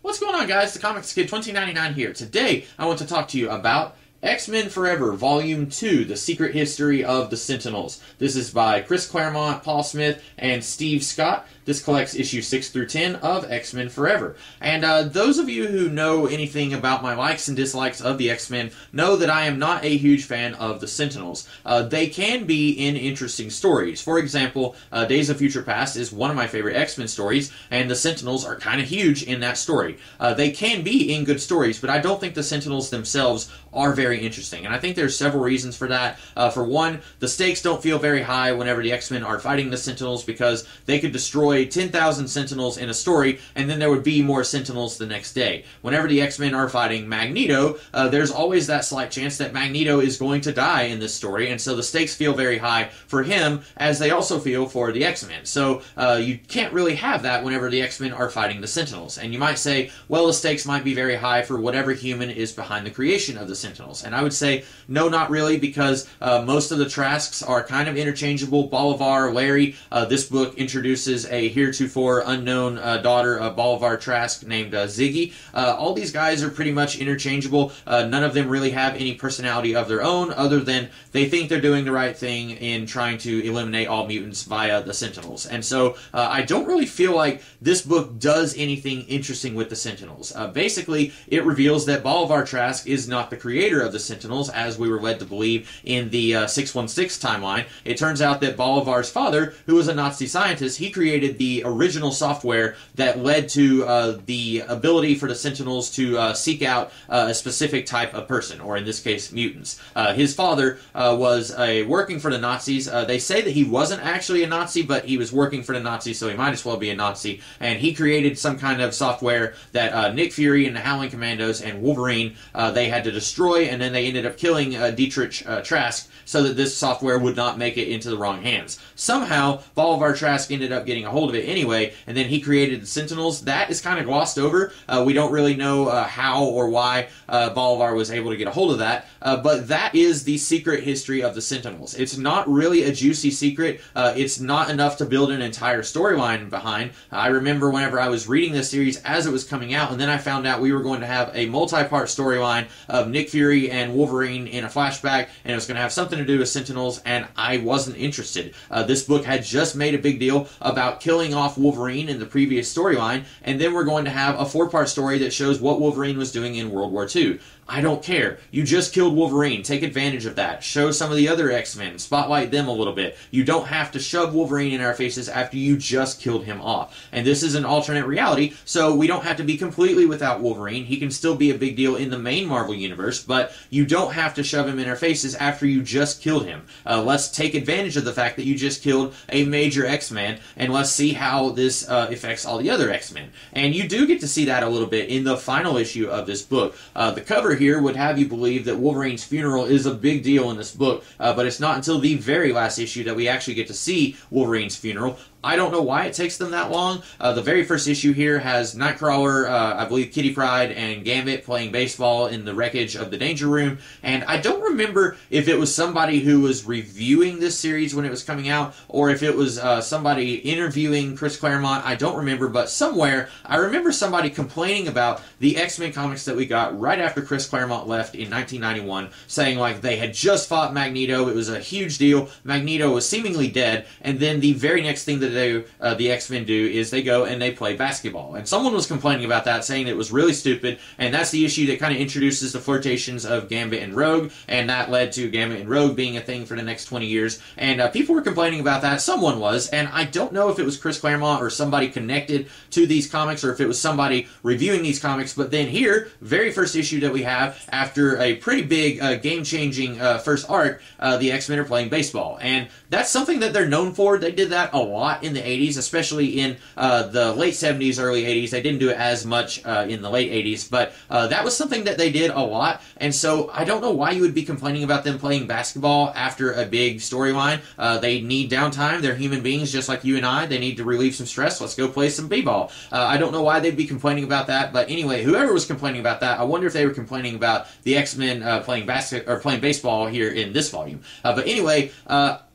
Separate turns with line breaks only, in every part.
What's going on, guys? The Comics Kid 2099 here. Today, I want to talk to you about X-Men Forever, Volume 2, The Secret History of the Sentinels. This is by Chris Claremont, Paul Smith, and Steve Scott. This collects issues 6 through 10 of X-Men Forever. And those of you who know anything about my likes and dislikes of the X-Men know that I am not a huge fan of the Sentinels. They can be in interesting stories. For example, Days of Future Past is one of my favorite X-Men stories, and the Sentinels are kind of huge in that story. They can be in good stories, but I don't think the Sentinels themselves are very interesting. And I think there's several reasons for that. For one, the stakes don't feel very high whenever the X-Men are fighting the Sentinels because they could destroy 10,000 Sentinels in a story, and then there would be more Sentinels the next day. Whenever the X-Men are fighting Magneto, there's always that slight chance that Magneto is going to die in this story, and so the stakes feel very high for him, as they also feel for the X-Men. So you can't really have that whenever the X-Men are fighting the Sentinels. And you might say, well, the stakes might be very high for whatever human is behind the creation of the Sentinels. And I would say, no, not really, because most of the Trasks are kind of interchangeable. Bolivar, Larry, this book introduces a heretofore unknown daughter of Bolivar Trask named Ziggy. All these guys are pretty much interchangeable. None of them really have any personality of their own other than they think they're doing the right thing in trying to eliminate all mutants via the Sentinels. And so I don't really feel like this book does anything interesting with the Sentinels. Basically, it reveals that Bolivar Trask is not the creator of the Sentinels, as we were led to believe in the 616 timeline. It turns out that Bolivar's father, who was a Nazi scientist, he created the original software that led to the ability for the Sentinels to seek out a specific type of person, or in this case, mutants. His father was working for the Nazis. They say that he wasn't actually a Nazi, but he was working for the Nazis, so he might as well be a Nazi. And he created some kind of software that Nick Fury and the Howling Commandos and Wolverine, they had to destroy, and then they ended up killing Dietrich Trask so that this software would not make it into the wrong hands. Somehow, Bolivar Trask ended up getting a hold of it anyway, and then he created the Sentinels. That is kind of glossed over. We don't really know how or why Bolivar was able to get a hold of that, but that is the secret history of the Sentinels. It's not really a juicy secret. It's not enough to build an entire storyline behind. I remember whenever I was reading this series as it was coming out, and then I found out we were going to have a multi-part storyline of Nick Fury and Wolverine in a flashback, and it was going to have something to do with Sentinels, and I wasn't interested. This book had just made a big deal about killing off Wolverine in the previous storyline, and then we're going to have a 4-part story that shows what Wolverine was doing in World War II. I don't care. You just killed Wolverine. Take advantage of that. Show some of the other X-Men. Spotlight them a little bit. You don't have to shove Wolverine in our faces after you just killed him off. And this is an alternate reality, so we don't have to be completely without Wolverine. He can still be a big deal in the main Marvel Universe, but you don't have to shove him in our faces after you just killed him. Let's take advantage of the fact that you just killed a major X-Men, and let's see how this affects all the other X-Men. And you do get to see that a little bit in the final issue of this book. The cover here would have you believe that Wolverine's funeral is a big deal in this book, but it's not until the very last issue that we actually get to see Wolverine's funeral. I don't know why it takes them that long. The very first issue here has Nightcrawler, I believe Kitty Pryde, and Gambit playing baseball in the wreckage of the Danger Room. And I don't remember if it was somebody who was reviewing this series when it was coming out, or if it was somebody interviewing Chris Claremont. I don't remember, but somewhere I remember somebody complaining about the X-Men comics that we got right after Chris Claremont left in 1991, saying like they had just fought Magneto, it was a huge deal, Magneto was seemingly dead, and then the very next thing that the X-Men do is they go and they play basketball. And someone was complaining about that, saying it was really stupid, and that's the issue that kind of introduces the flirtations of Gambit and Rogue, and that led to Gambit and Rogue being a thing for the next 20 years. And people were complaining about that. Someone was, and I don't know if it was Chris Claremont or somebody connected to these comics, or if it was somebody reviewing these comics. But then here, very first issue that we have, after a pretty big game-changing first arc, the X-Men are playing baseball. And that's something that they're known for. They did that a lot in the 80s, especially in the late 70s, early 80s. They didn't do it as much in the late 80s, but that was something that they did a lot, and so I don't know why you would be complaining about them playing basketball after a big storyline. They need downtime. They're human beings just like you and I. They need to relieve some stress. Let's go play some b-ball. I don't know why they'd be complaining about that, but anyway, whoever was complaining about that, I wonder if they were complaining about the X-Men playing baseball here in this volume. But anyway,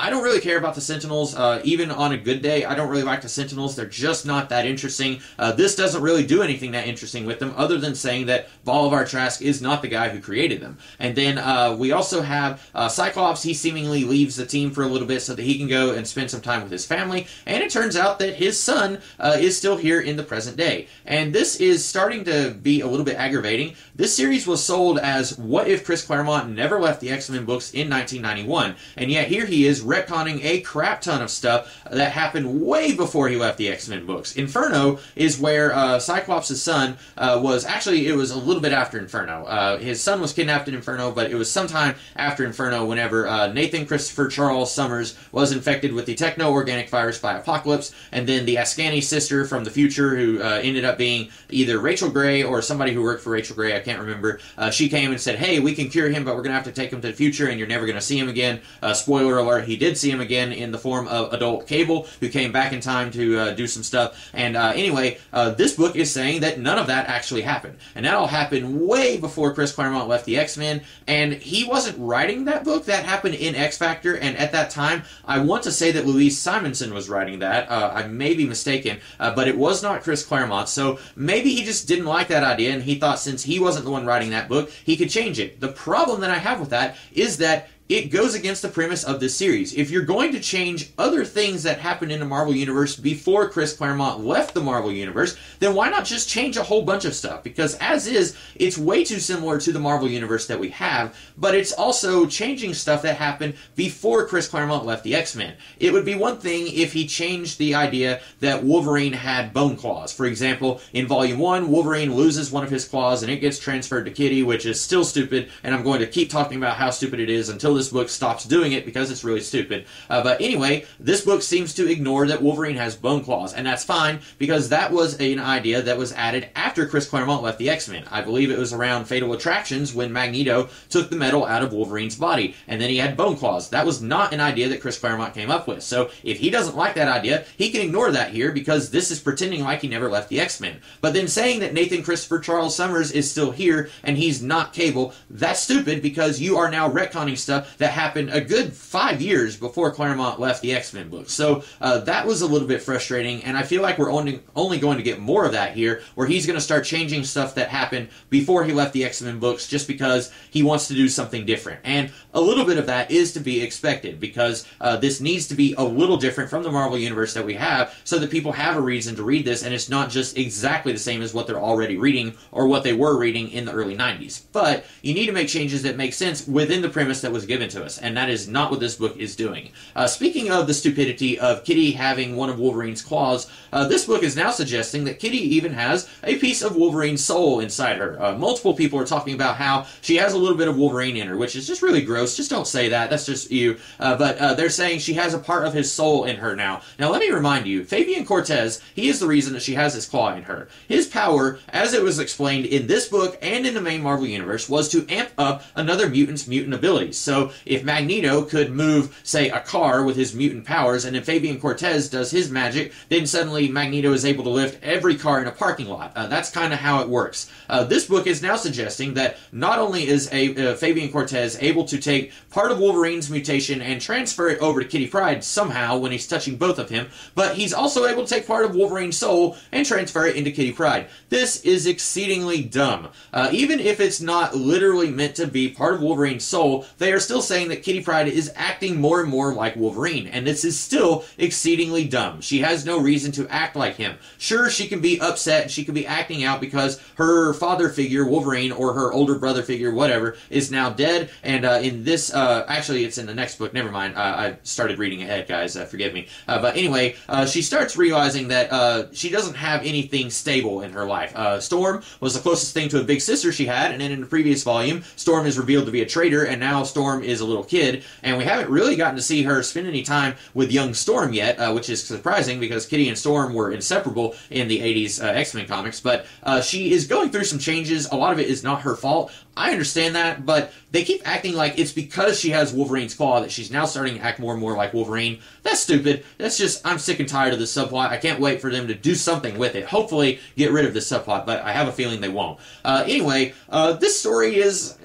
I don't really care about the Sentinels. Even on a good day, I don't really like the Sentinels. They're just not that interesting. This doesn't really do anything that interesting with them, other than saying that Bolivar Trask is not the guy who created them. And then we also have Cyclops. He seemingly leaves the team for a little bit so that he can go and spend some time with his family. And it turns out that his son is still here in the present day. And this is starting to be a little bit aggravating. This series was sold as what if Chris Claremont never left the X-Men books in 1991, and yet here he is retconning a crap ton of stuff that happened way before he left the X-Men books. Inferno is where Cyclops' son was, actually it was a little bit after Inferno. His son was kidnapped in Inferno, but it was sometime after Inferno whenever Nathan Christopher Charles Summers was infected with the techno-organic virus by Apocalypse, and then the Ascani sister from the future, who ended up being either Rachel Gray or somebody who worked for Rachel Gray, I can't remember, she came and said, hey, we can cure him, but we're going to have to take him to the future and you're never going to see him again. Spoiler alert, he did see him again in the form of adult Cable, who came back in time to do some stuff. And anyway, this book is saying that none of that actually happened. And that all happened way before Chris Claremont left the X-Men, and he wasn't writing that book. That happened in X-Factor, and at that time, I want to say that Louise Simonson was writing that. I may be mistaken, but it was not Chris Claremont, so maybe he just didn't like that idea, and he thought since he wasn't the one writing that book, he could change it. The problem that I have with that is that it goes against the premise of this series. If you're going to change other things that happened in the Marvel Universe before Chris Claremont left the Marvel Universe, then why not just change a whole bunch of stuff? Because as is, it's way too similar to the Marvel Universe that we have, but it's also changing stuff that happened before Chris Claremont left the X-Men. It would be one thing if he changed the idea that Wolverine had bone claws. For example, in Volume 1, Wolverine loses one of his claws and it gets transferred to Kitty, which is still stupid, and I'm going to keep talking about how stupid it is until this book stops doing it because it's really stupid. But anyway, this book seems to ignore that Wolverine has bone claws, and that's fine because that was an idea that was added after Chris Claremont left the X-Men. I believe it was around Fatal Attractions when Magneto took the metal out of Wolverine's body, and then he had bone claws. That was not an idea that Chris Claremont came up with. So if he doesn't like that idea, he can ignore that here because this is pretending like he never left the X-Men. But then saying that Nathan Christopher Charles Summers is still here and he's not Cable, that's stupid because you are now retconning stuff that happened a good 5 years before Claremont left the X-Men books. So that was a little bit frustrating, and I feel like we're only going to get more of that here, where he's going to start changing stuff that happened before he left the X-Men books just because he wants to do something different. And a little bit of that is to be expected, because this needs to be a little different from the Marvel Universe that we have, so that people have a reason to read this, and it's not just exactly the same as what they're already reading, or what they were reading in the early 90s. But you need to make changes that make sense within the premise that was given to us, and that is not what this book is doing. Speaking of the stupidity of Kitty having one of Wolverine's claws, this book is now suggesting that Kitty even has a piece of Wolverine's soul inside her. Multiple people are talking about how she has a little bit of Wolverine in her, which is just really gross. Just don't say that. That's just you. But they're saying she has a part of his soul in her now. Now, let me remind you, Fabian Cortez, he is the reason that she has his claw in her. His power, as it was explained in this book and in the main Marvel Universe, was to amp up another mutant's mutant abilities. So if Magneto could move, say, a car with his mutant powers, and if Fabian Cortez does his magic, then suddenly Magneto is able to lift every car in a parking lot. That's kind of how it works. This book is now suggesting that not only is Fabian Cortez able to take part of Wolverine's mutation and transfer it over to Kitty Pryde somehow when he's touching both of him, but he's also able to take part of Wolverine's soul and transfer it into Kitty Pryde. This is exceedingly dumb. Even if it's not literally meant to be part of Wolverine's soul, they are still saying that Kitty Pryde is acting more and more like Wolverine, and this is still exceedingly dumb. She has no reason to act like him. Sure, she can be upset, she can be acting out because her father figure, Wolverine, or her older brother figure, whatever, is now dead, and in this, actually it's in the next book, never mind, I started reading ahead, guys, forgive me. But anyway, she starts realizing that she doesn't have anything stable in her life. Storm was the closest thing to a big sister she had, and then in the previous volume, Storm is revealed to be a traitor, and now Storm is a little kid, and we haven't really gotten to see her spend any time with young Storm yet, which is surprising because Kitty and Storm were inseparable in the 80s X-Men comics, but she is going through some changes. A lot of it is not her fault. I understand that, but they keep acting like it's because she has Wolverine's claw that she's now starting to act more and more like Wolverine. That's stupid. That's just, I'm sick and tired of this subplot. I can't wait for them to do something with it. Hopefully get rid of this subplot, but I have a feeling they won't. Anyway, this story is,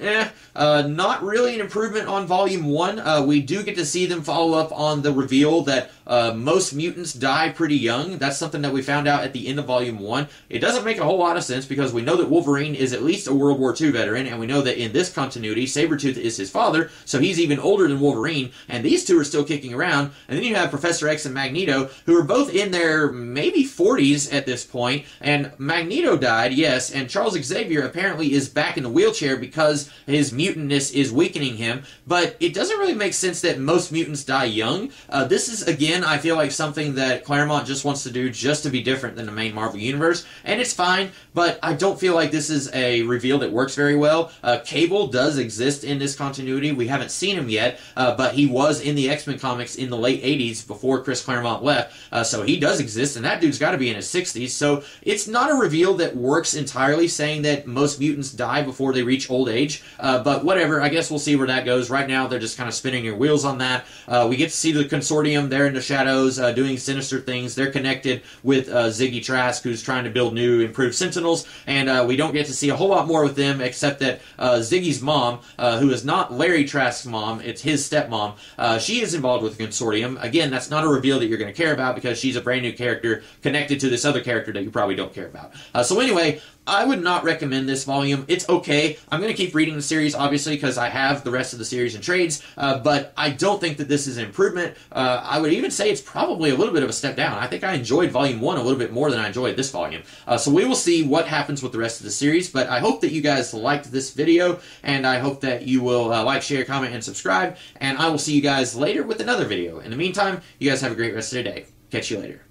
not really an improvement on Volume 1. We do get to see them follow up on the reveal that most mutants die pretty young. That's something that we found out at the end of Volume 1. It doesn't make a whole lot of sense because we know that Wolverine is at least a World War II veteran, and we know that in this continuity, Sabretooth is his father, so he's even older than Wolverine, and these two are still kicking around. And then you have Professor X and Magneto, who are both in their maybe 40s at this point, and Magneto died, yes, and Charles Xavier apparently is back in the wheelchair because his mutantness is weakening him, but it doesn't really make sense that most mutants die young. This is, again, I feel like something that Claremont just wants to do just to be different than the main Marvel Universe, and it's fine, but I don't feel like this is a reveal that works very well. Cable does exist in this continuity. We haven't seen him yet, but he was in the X-Men comics in the late 80s before Chris Claremont left, so he does exist, and that dude's got to be in his 60s, so it's not a reveal that works entirely, saying that most mutants die before they reach old age, but whatever, I guess we'll see where that goes. Right now, they're just kind of spinning your wheels on that. We get to see the Consortium there in the shadows doing sinister things. They're connected with Ziggy Trask, who's trying to build new, improved Sentinels, and we don't get to see a whole lot more with them, except that Ziggy's mom, who is not Larry Trask's mom, it's his stepmom, she is involved with the Consortium. Again, that's not a reveal that you're going to care about because she's a brand new character connected to this other character that you probably don't care about. So anyway, I would not recommend this volume. It's okay. I'm going to keep reading the series, obviously, because I have the rest of the series in trades, but I don't think that this is an improvement. I would even say it's probably a little bit of a step down. I think I enjoyed Volume 1 a little bit more than I enjoyed this volume. So we will see what happens with the rest of the series, but I hope that you guys liked this video, and I hope that you will like, share, comment, and subscribe, and I will see you guys later with another video. In the meantime, you guys have a great rest of the day. Catch you later.